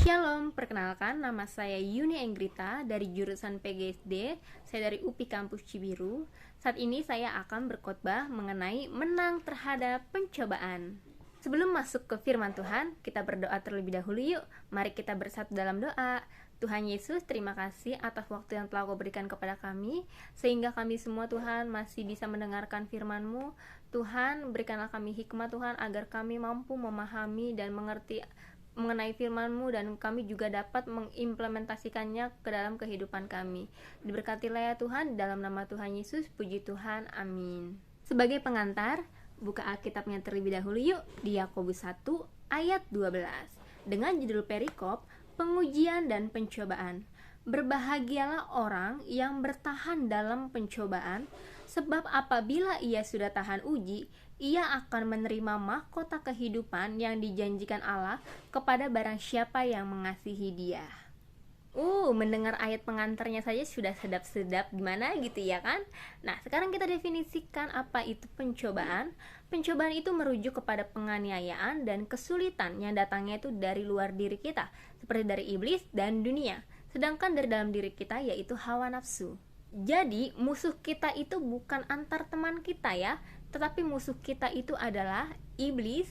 Shalom, perkenalkan nama saya Yuni Enggrita dari jurusan PGSD. Saya dari UPI Kampus Cibiru. Saat ini saya akan berkhotbah mengenai menang terhadap pencobaan. Sebelum masuk ke firman Tuhan, kita berdoa terlebih dahulu yuk. Mari kita bersatu dalam doa. Tuhan Yesus, terima kasih atas waktu yang telah Kau berikan kepada kami, sehingga kami semua Tuhan masih bisa mendengarkan firman-Mu. Tuhan, berikanlah kami hikmat Tuhan, agar kami mampu memahami dan mengerti mengenai firman-Mu, dan kami juga dapat mengimplementasikannya ke dalam kehidupan kami. Diberkatilah ya Tuhan, dalam nama Tuhan Yesus, puji Tuhan, amin. Sebagai pengantar, buka Alkitabnya terlebih dahulu yuk, di Yakobus 1 ayat 12 dengan judul perikop, pengujian dan pencobaan. Berbahagialah orang yang bertahan dalam pencobaan, sebab apabila ia sudah tahan uji, ia akan menerima mahkota kehidupan yang dijanjikan Allah kepada barang siapa yang mengasihi Dia. Mendengar ayat pengantarnya saja sudah sedap-sedap gimana gitu ya kan? Nah, sekarang kita definisikan apa itu pencobaan. Pencobaan itu merujuk kepada penganiayaan dan kesulitan yang datangnya itu dari luar diri kita, seperti dari iblis dan dunia. Sedangkan dari dalam diri kita yaitu hawa nafsu. Jadi musuh kita itu bukan antar teman kita ya, tetapi musuh kita itu adalah iblis,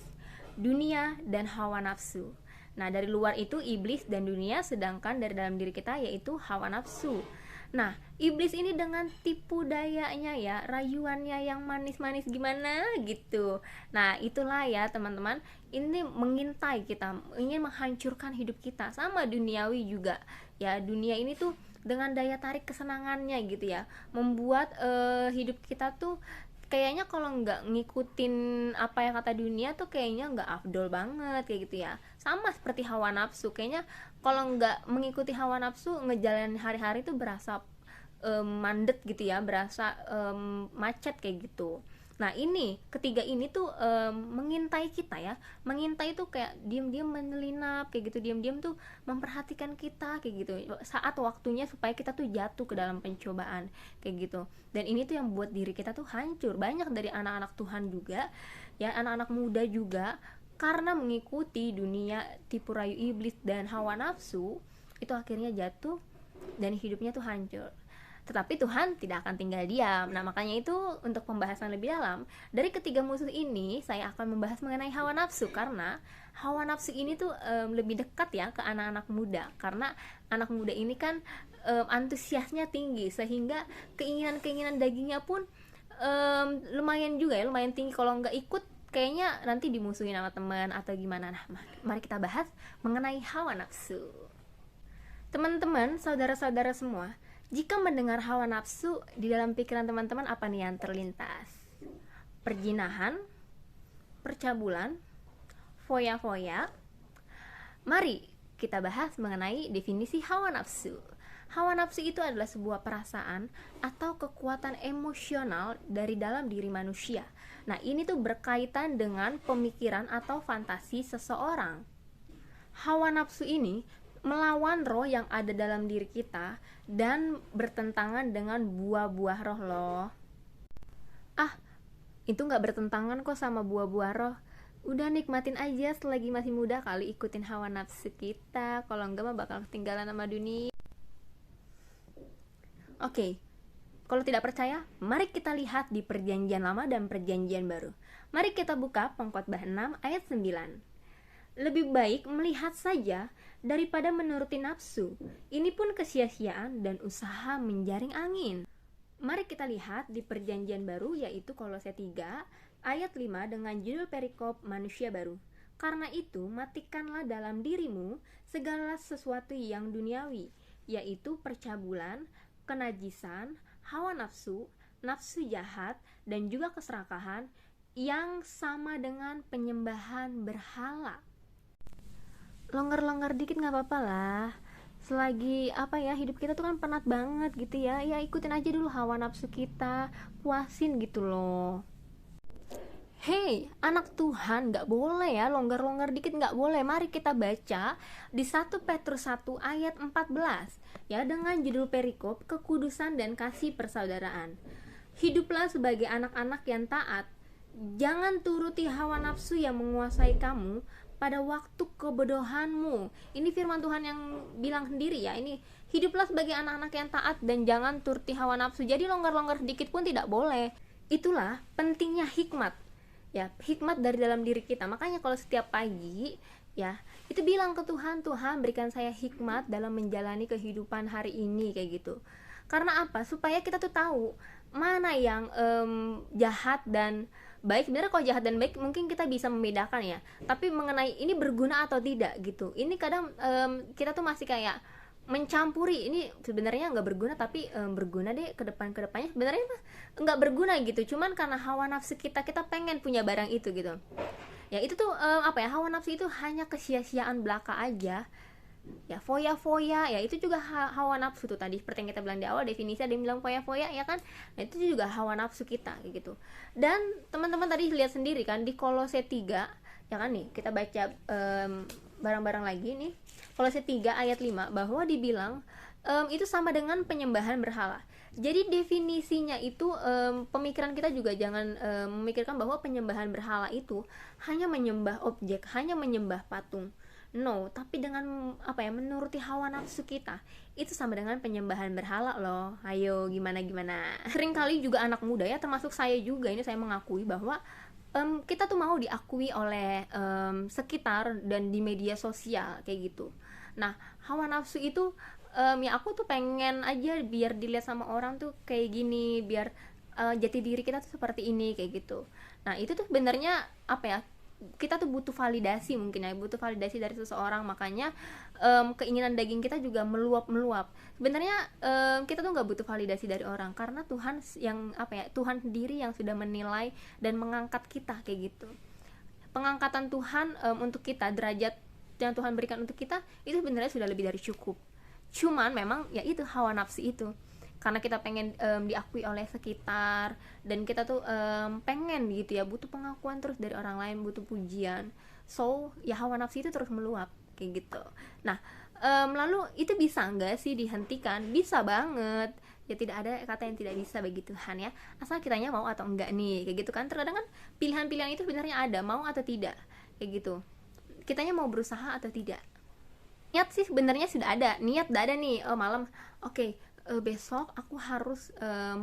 dunia, dan hawa nafsu. Nah, dari luar itu iblis dan dunia, sedangkan dari dalam diri kita yaitu hawa nafsu. Nah, iblis ini dengan tipu dayanya ya, rayuannya yang manis-manis gimana gitu. Nah, itulah ya teman-teman, ini mengintai kita, ingin menghancurkan hidup kita. Sama duniawi juga ya, dunia ini tuh dengan daya tarik kesenangannya gitu ya, membuat hidup kita tuh kayaknya kalau nggak ngikutin apa yang kata dunia tuh kayaknya nggak afdol banget kayak gitu ya. Sama seperti hawa nafsu, kayaknya kalau nggak mengikuti hawa nafsu, ngejalanin hari-hari tuh berasa mandet gitu ya, berasa macet kayak gitu. Nah, ini ketiga ini tuh mengintai kita ya, mengintai tuh kayak diam-diam menyelinap kayak gitu, diam-diam tuh memperhatikan kita kayak gitu, saat waktunya supaya kita tuh jatuh ke dalam pencobaan kayak gitu. Dan ini tuh yang buat diri kita tuh hancur. Banyak dari anak-anak Tuhan juga ya, anak-anak muda juga, karena mengikuti dunia, tipu rayu iblis dan hawa nafsu, itu akhirnya jatuh dan hidupnya tuh hancur. Tetapi Tuhan tidak akan tinggal diam. Nah, makanya itu untuk pembahasan lebih dalam dari ketiga musuh ini, saya akan membahas mengenai hawa nafsu, karena hawa nafsu ini tuh lebih dekat ya ke anak-anak muda, karena anak muda ini kan antusiasnya tinggi, sehingga keinginan-keinginan dagingnya pun lumayan juga ya, lumayan tinggi. Kalau nggak ikut kayaknya nanti dimusuhin sama teman atau gimana. Nah, mari kita bahas mengenai hawa nafsu. Teman-teman, saudara-saudara semua, jika mendengar hawa nafsu, di dalam pikiran teman-teman apa nih yang terlintas? Perjinahan, percabulan, foya-foya. Mari kita bahas mengenai definisi hawa nafsu. Hawa nafsu itu adalah sebuah perasaan atau kekuatan emosional dari dalam diri manusia. Nah, ini tuh berkaitan dengan pemikiran atau fantasi seseorang. Hawa nafsu ini melawan roh yang ada dalam diri kita dan bertentangan dengan buah-buah roh loh. Itu gak bertentangan kok sama buah-buah roh. Udah nikmatin aja selagi masih muda kali, ikutin hawa nafsu kita. Kalau enggak mah bakal ketinggalan sama dunia. Oke, kalau tidak percaya, mari kita lihat di Perjanjian Lama dan Perjanjian Baru. Mari kita buka Pengkhotbah 6 ayat 9. Lebih baik melihat saja daripada menuruti nafsu. Ini pun kesia-siaan dan usaha menjaring angin. Mari kita lihat di Perjanjian Baru, yaitu Kolose 3 ayat 5 dengan judul perikop manusia baru. Karena itu matikanlah dalam dirimu segala sesuatu yang duniawi, yaitu percabulan, kenajisan, hawa nafsu, nafsu jahat, dan juga keserakahan yang sama dengan penyembahan berhala. Longgar-longgar dikit gak apa-apa lah. Selagi hidup kita tuh kan penat banget gitu ya. Ya ikutin aja dulu hawa nafsu kita, puasin gitu loh. Hey, anak Tuhan, gak boleh ya longgar-longgar dikit, gak boleh. Mari kita baca di 1 Petrus 1 ayat 14 ya, dengan judul perikop kekudusan dan kasih persaudaraan. Hiduplah sebagai anak-anak yang taat Jangan turuti hawa nafsu yang menguasai kamu pada waktu kebodohanmu. Ini firman Tuhan yang bilang sendiri ya. Ini hiduplah sebagai anak-anak yang taat dan jangan turuti hawa nafsu. Jadi longgar-longgar sedikit pun tidak boleh. Itulah pentingnya hikmat. Ya, hikmat dari dalam diri kita. Makanya kalau setiap pagi ya, itu bilang ke Tuhan, Tuhan berikan saya hikmat dalam menjalani kehidupan hari ini kayak gitu. Karena apa? Supaya kita tuh tahu mana yang jahat dan baik. Sebenarnya kalau jahat dan baik mungkin kita bisa membedakan ya, tapi mengenai ini berguna atau tidak gitu, ini kadang kita tuh masih kayak mencampuri. Ini sebenarnya nggak berguna tapi berguna deh ke depannya, sebenarnya nggak berguna gitu, cuman karena hawa nafsu kita pengen punya barang itu gitu ya. Itu tuh hawa nafsu itu hanya kesia-siaan belaka aja ya, foya-foya ya, itu juga hawa nafsu tuh tadi seperti yang kita bilang di awal definisi, ada yang bilang foya-foya ya kan. Nah itu juga hawa nafsu kita kayak gitu. Dan teman-teman tadi lihat sendiri kan di Kolose 3 ya kan, nih kita baca bareng-bareng lagi nih, Kolose 3 ayat 5, bahwa dibilang itu sama dengan penyembahan berhala. Jadi definisinya itu pemikiran kita juga jangan memikirkan bahwa penyembahan berhala itu hanya menyembah objek, hanya menyembah patung. No, tapi dengan menuruti hawa nafsu kita, itu sama dengan penyembahan berhala loh. Ayo gimana. Seringkali juga anak muda ya, termasuk saya juga, ini saya mengakui bahwa kita tuh mau diakui oleh sekitar dan di media sosial kayak gitu. Nah, hawa nafsu itu ya aku tuh pengen aja biar dilihat sama orang tuh kayak gini, biar jati diri kita tuh seperti ini kayak gitu. Nah, itu tuh sebenarnya kita tuh butuh validasi mungkin ya, butuh validasi dari seseorang. Makanya keinginan daging kita juga meluap. Sebenarnya kita tuh nggak butuh validasi dari orang, karena Tuhan yang Tuhan sendiri yang sudah menilai dan mengangkat kita kayak gitu. Pengangkatan Tuhan untuk kita, derajat yang Tuhan berikan untuk kita itu sebenarnya sudah lebih dari cukup. Cuman memang ya itu hawa nafsu itu, karena kita pengen diakui oleh sekitar, dan kita tuh pengen gitu ya, butuh pengakuan terus dari orang lain, butuh pujian. So ya hawa nafsu itu terus meluap kayak gitu. Nah lalu itu bisa nggak sih dihentikan? Bisa banget ya, tidak ada kata yang tidak bisa bagi Tuhan ya, asal kitanya mau atau enggak nih kayak gitu kan. Terkadang kan pilihan-pilihan itu sebenarnya ada, mau atau tidak kayak gitu, kitanya mau berusaha atau tidak. Niat sih sebenarnya sudah ada, niat udah ada nih, malam oke, besok aku harus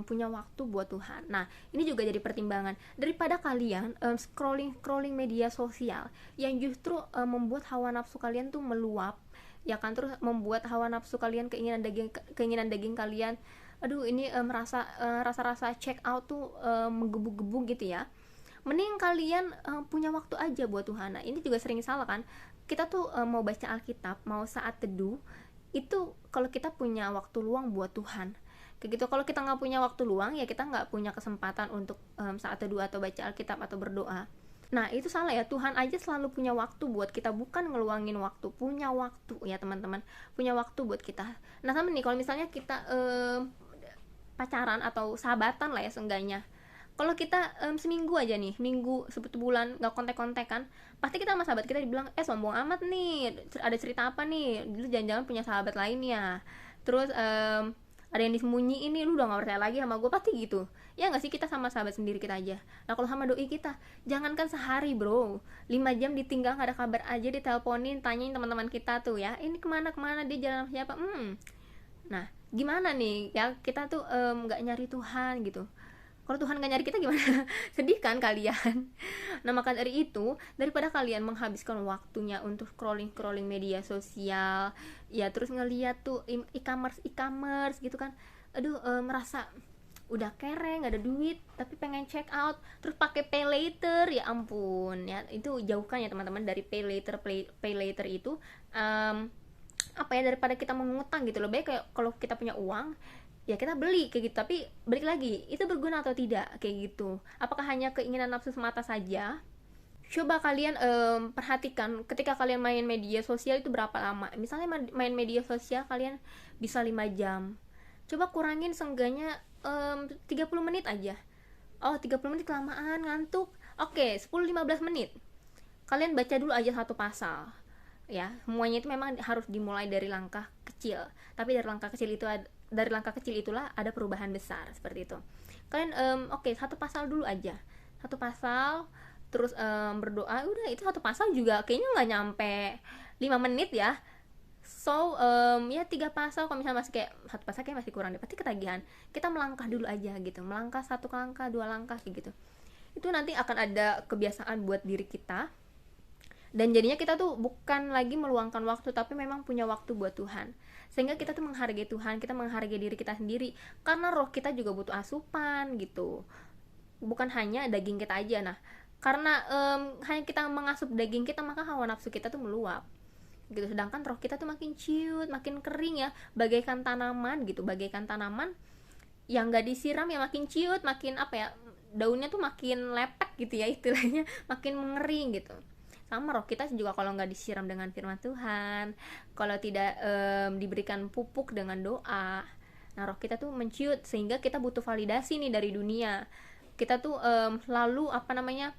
punya waktu buat Tuhan. Nah ini juga jadi pertimbangan daripada kalian scrolling media sosial yang justru membuat hawa nafsu kalian tuh meluap ya kan, terus membuat hawa nafsu kalian, keinginan daging kalian, aduh ini rasa-rasa check out tuh menggebu-gebu gitu ya. Mending kalian punya waktu aja buat Tuhan. Nah ini juga sering salah kan, kita tuh mau baca Alkitab, mau saat teduh itu kalau kita punya waktu luang buat Tuhan kayak gitu. Kalau kita nggak punya waktu luang ya kita nggak punya kesempatan untuk saat teduh atau baca Alkitab atau berdoa. Nah itu salah ya, Tuhan aja selalu punya waktu buat kita, bukan ngeluangin waktu, punya waktu ya teman-teman, punya waktu buat kita. Nah sama nih kalau misalnya kita pacaran atau sahabatan lah ya seenggaknya, kalau kita seminggu aja nih, minggu sebulan nggak kontak-kontakan, pasti kita sama sahabat kita dibilang sombong amat nih, ada cerita apa nih, dulu jangan-jangan punya sahabat lainnya, terus ada yang disembunyiin nih, lu udah nggak percaya lagi sama gue, pasti gitu ya nggak sih. Kita sama sahabat sendiri kita aja. Nah kalau sama doi kita, jangankan sehari bro, 5 jam ditinggal nggak ada kabar aja, diteleponin, tanyain teman-teman kita tuh ya, ini kemana, dia jalan sama siapa. Nah gimana nih ya, kita tuh nggak nyari Tuhan gitu. Kalau Tuhan gak nyari kita gimana? Sedih kan kalian? Nah maka dari itu, daripada kalian menghabiskan waktunya untuk scrolling media sosial ya, terus ngeliat tuh e-commerce gitu kan, aduh merasa udah kere, gak ada duit tapi pengen check out, terus pakai pay later, ya ampun ya, itu jauhkan ya teman-teman dari pay later itu. Daripada kita mengutang gitu loh, baik kayak kalau kita punya uang ya kita beli kayak gitu. Tapi balik lagi, itu berguna atau tidak kayak gitu, apakah hanya keinginan nafsu semata saja? Coba kalian perhatikan ketika kalian main media sosial itu berapa lama. Misalnya main media sosial kalian bisa 5 jam, coba kurangin seenggaknya 30 menit aja. 30 menit kelamaan, ngantuk. Oke, 10-15 menit kalian baca dulu aja satu pasal ya. Semuanya itu memang harus dimulai dari langkah kecil, tapi dari langkah kecil itulah ada perubahan besar seperti itu. Kalian satu pasal dulu aja, satu pasal, terus berdoa, udah itu satu pasal juga kayaknya nggak nyampe 5 menit ya. So ya 3 pasal, kalau misalnya masih kayak satu pasal kayak masih kurang deh, pasti ketagihan. Kita melangkah dulu aja gitu, melangkah 1 langkah 2 langkah kayak gitu. Itu nanti akan ada kebiasaan buat diri kita, dan jadinya kita tuh bukan lagi meluangkan waktu, tapi memang punya waktu buat Tuhan, sehingga kita tuh menghargai Tuhan, kita menghargai diri kita sendiri, karena roh kita juga butuh asupan gitu, bukan hanya daging kita aja. Nah, karena hanya kita mengasup daging kita, maka hawa nafsu kita tuh meluap gitu, sedangkan roh kita tuh makin ciut, makin kering ya, bagaikan tanaman gitu, bagaikan tanaman yang gak disiram ya makin ciut, makin apa ya, daunnya tuh makin lepek gitu ya istilahnya, makin mengering gitu. Sama roh kita juga, kalau nggak disiram dengan firman Tuhan, kalau tidak diberikan pupuk dengan doa, nah roh kita tuh menciut, sehingga kita butuh validasi nih dari dunia. Kita tuh lalu apa namanya,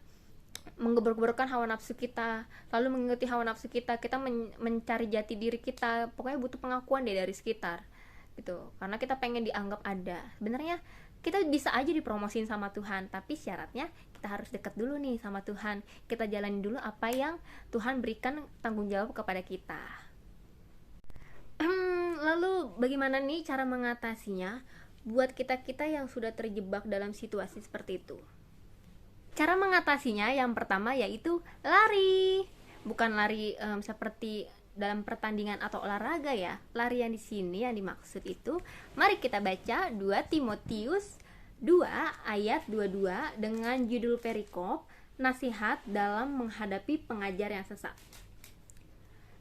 menggebor-geborkan hawa nafsu kita, lalu mengikuti hawa nafsu kita, kita mencari jati diri kita, pokoknya butuh pengakuan deh dari sekitar gitu, karena kita pengen dianggap ada. Sebenarnya kita bisa aja dipromosin sama Tuhan, tapi syaratnya kita harus dekat dulu nih sama Tuhan, kita jalani dulu apa yang Tuhan berikan tanggung jawab kepada kita. Lalu bagaimana nih cara mengatasinya buat kita-kita yang sudah terjebak dalam situasi seperti itu? Cara mengatasinya yang pertama yaitu lari. Bukan lari seperti dalam pertandingan atau olahraga ya. Lari yang di sini yang dimaksud itu, mari kita baca 2 Timotius 2 ayat 22 dengan judul perikop, nasihat dalam menghadapi pengajar yang sesat.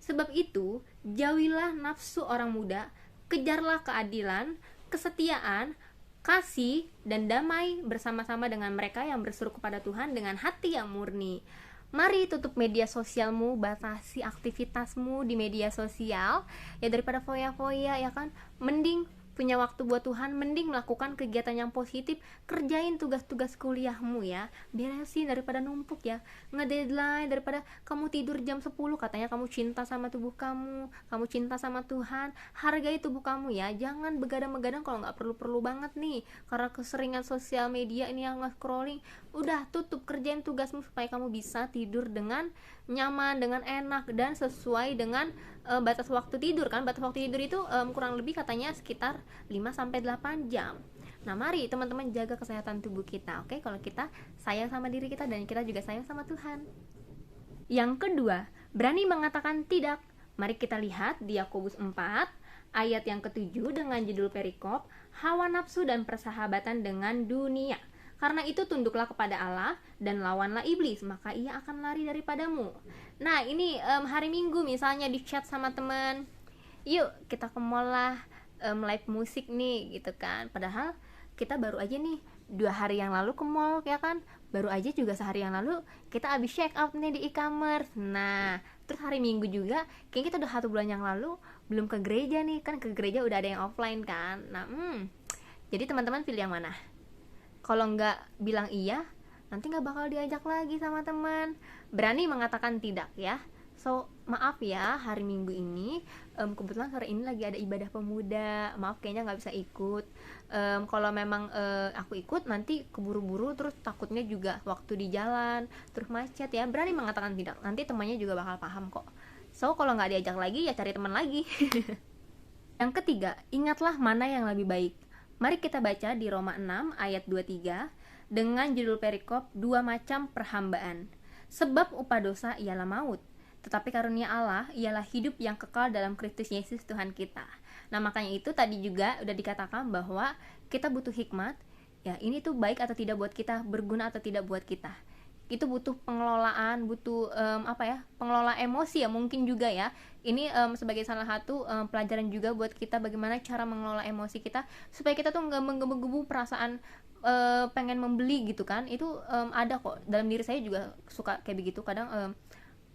Sebab itu, jauhilah nafsu orang muda, kejarlah keadilan, kesetiaan, kasih, dan damai bersama-sama dengan mereka yang berseru kepada Tuhan dengan hati yang murni. Mari tutup media sosialmu, batasi aktivitasmu di media sosial ya, daripada foya-foya ya kan. Mending punya waktu buat Tuhan, mending melakukan kegiatan yang positif, kerjain tugas-tugas kuliahmu ya, beresin daripada numpuk ya, ngedeadline, daripada kamu tidur jam 10, katanya kamu cinta sama tubuh kamu cinta sama Tuhan, hargai tubuh kamu ya, jangan begadang-begadang kalau nggak perlu-perlu banget nih, karena keseringan sosial media ini yang nge-scrolling. Udah tutup, kerjain tugasmu supaya kamu bisa tidur dengan nyaman, dengan enak, dan sesuai dengan batas waktu tidur kan. Batas waktu tidur itu kurang lebih katanya sekitar 5-8 jam. Nah, mari teman-teman jaga kesehatan tubuh kita, oke? Kalau kita sayang sama diri kita, dan kita juga sayang sama Tuhan. Yang kedua, berani mengatakan tidak. Mari kita lihat di Yakobus 4 ayat yang ke-7 dengan judul perikop, hawa nafsu dan persahabatan dengan dunia. Karena itu tunduklah kepada Allah dan lawanlah iblis, maka ia akan lari daripadamu. Nah, ini hari Minggu misalnya di chat sama teman, yuk kita ke mall lah, live musik nih gitu kan. Padahal kita baru aja nih 2 hari yang lalu ke mall ya kan, baru aja juga sehari yang lalu kita habis check out nih di e-commerce. Nah, terus hari Minggu juga kayak kita udah 1 bulan yang lalu belum ke gereja nih kan, ke gereja udah ada yang offline kan. Nah, jadi teman-teman pilih yang mana? Kalau nggak bilang iya, nanti nggak bakal diajak lagi sama teman. Berani mengatakan tidak ya. So, maaf ya, hari Minggu ini kebetulan sore ini lagi ada ibadah pemuda. Maaf, kayaknya nggak bisa ikut. Kalau memang aku ikut, nanti keburu-buru, terus takutnya juga waktu di jalan, terus macet ya. Berani mengatakan tidak, nanti temannya juga bakal paham kok. So, kalau nggak diajak lagi, ya cari teman lagi. Yang ketiga, ingatlah mana yang lebih baik. Mari kita baca di Roma 6 ayat 23 dengan judul perikop 2 macam perhambaan. Sebab upah dosa ialah maut, tetapi karunia Allah ialah hidup yang kekal dalam Kristus Yesus Tuhan kita. Nah, makanya itu tadi juga udah dikatakan bahwa kita butuh hikmat. Ya, ini tuh baik atau tidak buat kita, berguna atau tidak buat kita. Itu butuh pengelolaan, butuh pengelola emosi ya mungkin juga ya. Ini sebagai salah satu pelajaran juga buat kita, bagaimana cara mengelola emosi kita supaya kita tuh nggak menggebu-gebu perasaan pengen membeli gitu kan. Itu ada kok dalam diri saya juga, suka kayak begitu kadang,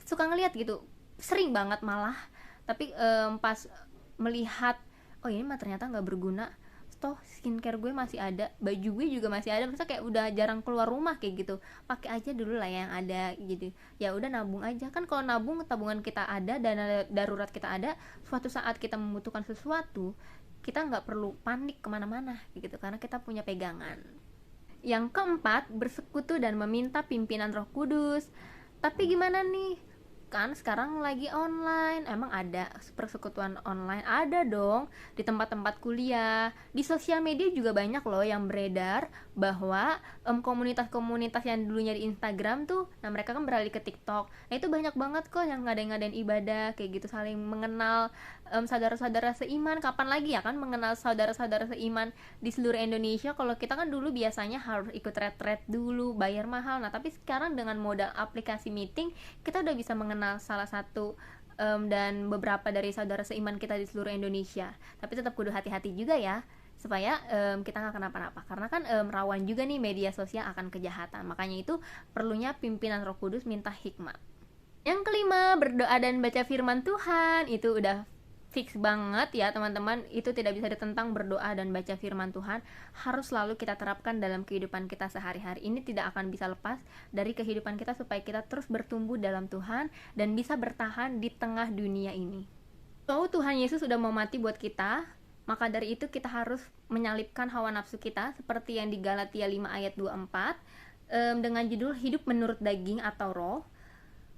suka ngelihat gitu, sering banget malah. Tapi pas melihat, oh ini mah ternyata nggak berguna, toh skincare gue masih ada, baju gue juga masih ada, masa kayak udah jarang keluar rumah kayak gitu, pakai aja dulu lah yang ada gitu. Ya udah, nabung aja kan. Kalau nabung, tabungan kita ada, dana darurat kita ada, suatu saat kita membutuhkan sesuatu, kita nggak perlu panik kemana-mana gitu, karena kita punya pegangan. Yang keempat, bersekutu dan meminta pimpinan Roh Kudus. Tapi gimana nih? Kan sekarang lagi online, emang ada persekutuan online? Ada dong, di tempat-tempat kuliah, di sosial media juga banyak loh yang beredar bahwa komunitas-komunitas yang dulunya di Instagram tuh, nah mereka kan beralih ke TikTok. Nah itu banyak banget kok yang ngadain-ngadain ibadah kayak gitu, saling mengenal saudara-saudara seiman. Kapan lagi ya kan mengenal saudara-saudara seiman di seluruh Indonesia? Kalau kita kan dulu biasanya harus ikut retret dulu, bayar mahal. Nah tapi sekarang dengan modal aplikasi meeting, kita udah bisa mengenal salah satu dan beberapa dari saudara seiman kita di seluruh Indonesia. Tapi tetap kudu hati-hati juga ya, supaya kita nggak kenapa-napa, karena kan rawan juga nih media sosial akan kejahatan. Makanya itu perlunya pimpinan Roh Kudus minta hikmat. Yang kelima, berdoa dan baca firman Tuhan. Itu udah fix banget ya teman-teman, itu tidak bisa ditentang. Berdoa dan baca firman Tuhan harus selalu kita terapkan dalam kehidupan kita sehari-hari. Ini tidak akan bisa lepas dari kehidupan kita, supaya kita terus bertumbuh dalam Tuhan dan bisa bertahan di tengah dunia ini. So, Tuhan Yesus sudah mau mati buat kita, maka dari itu kita harus menyalipkan hawa nafsu kita, seperti yang di Galatia 5 ayat 24 dengan judul hidup menurut daging atau roh.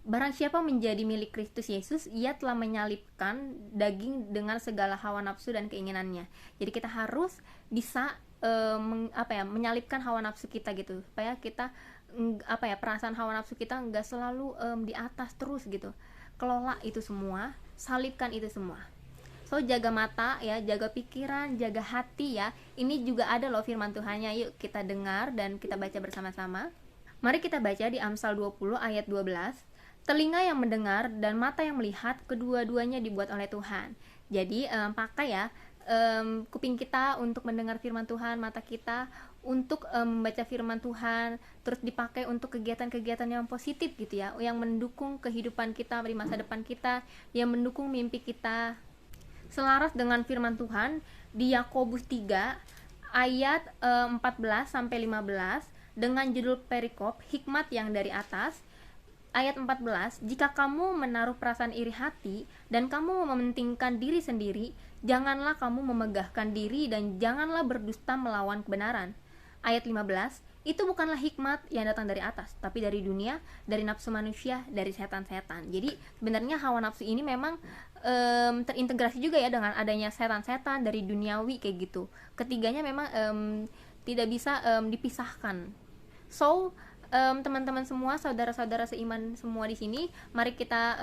Barang siapa menjadi milik Kristus Yesus, ia telah menyalipkan daging dengan segala hawa nafsu dan keinginannya. Jadi kita harus bisa menyalipkan hawa nafsu kita gitu, supaya kita perasaan hawa nafsu kita nggak selalu di atas terus gitu. Kelola itu semua, salibkan itu semua. So, jaga mata ya, jaga pikiran, jaga hati ya. Ini juga ada loh firman Tuhannya. Yuk kita dengar dan kita baca bersama-sama. Mari kita baca di Amsal 20 ayat 12. Telinga yang mendengar dan mata yang melihat, kedua-duanya dibuat oleh Tuhan. Jadi pakai ya kuping kita untuk mendengar firman Tuhan, mata kita untuk membaca firman Tuhan, terus dipakai untuk kegiatan-kegiatan yang positif gitu ya, yang mendukung kehidupan kita di masa depan kita, yang mendukung mimpi kita. Selaras dengan firman Tuhan di Yakobus 3 ayat 14 sampai 15 dengan judul perikop hikmat yang dari atas. Ayat 14, jika kamu menaruh perasaan iri hati dan kamu mementingkan diri sendiri, janganlah kamu memegahkan diri dan janganlah berdusta melawan kebenaran. Ayat 15, itu bukanlah hikmat yang datang dari atas, tapi dari dunia, dari nafsu manusia, dari setan-setan. Jadi sebenarnya hawa nafsu ini memang terintegrasi juga ya dengan adanya setan-setan dari duniawi kayak gitu. Ketiganya memang tidak bisa dipisahkan. So, teman-teman semua, saudara-saudara seiman semua di sini, mari kita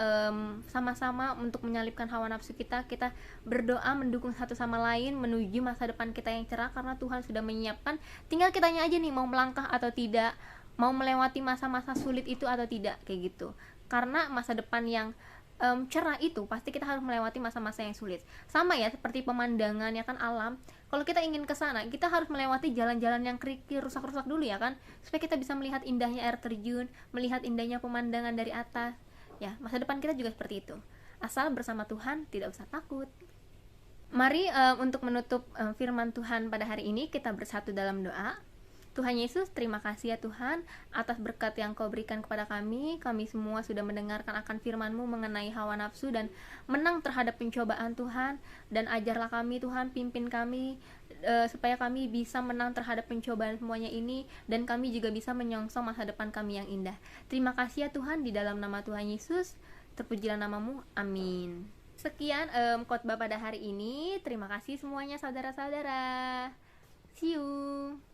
sama-sama untuk menyalipkan hawa nafsu kita. Kita berdoa mendukung satu sama lain menuju masa depan kita yang cerah, karena Tuhan sudah menyiapkan. Tinggal kitanya aja nih mau melangkah atau tidak, mau melewati masa-masa sulit itu atau tidak kayak gitu. Karena masa depan yang cerah itu pasti kita harus melewati masa-masa yang sulit. Sama ya seperti pemandangan ya kan, alam. Kalau kita ingin ke sana, kita harus melewati jalan-jalan yang kerikil, rusak-rusak dulu ya kan, supaya kita bisa melihat indahnya air terjun, melihat indahnya pemandangan dari atas. Ya, masa depan kita juga seperti itu. Asal bersama Tuhan, tidak usah takut. Mari untuk menutup firman Tuhan pada hari ini, kita bersatu dalam doa. Tuhan Yesus, terima kasih ya Tuhan atas berkat yang Kau berikan kepada kami. Kami semua sudah mendengarkan akan firman-Mu mengenai hawa nafsu dan menang terhadap pencobaan Tuhan. Dan ajarlah kami Tuhan, pimpin kami supaya kami bisa menang terhadap pencobaan semuanya ini, dan kami juga bisa menyongsong masa depan kami yang indah. Terima kasih ya Tuhan, di dalam nama Tuhan Yesus, terpujilah nama-Mu, amin. Sekian khotbah pada hari ini. Terima kasih semuanya saudara-saudara. See you.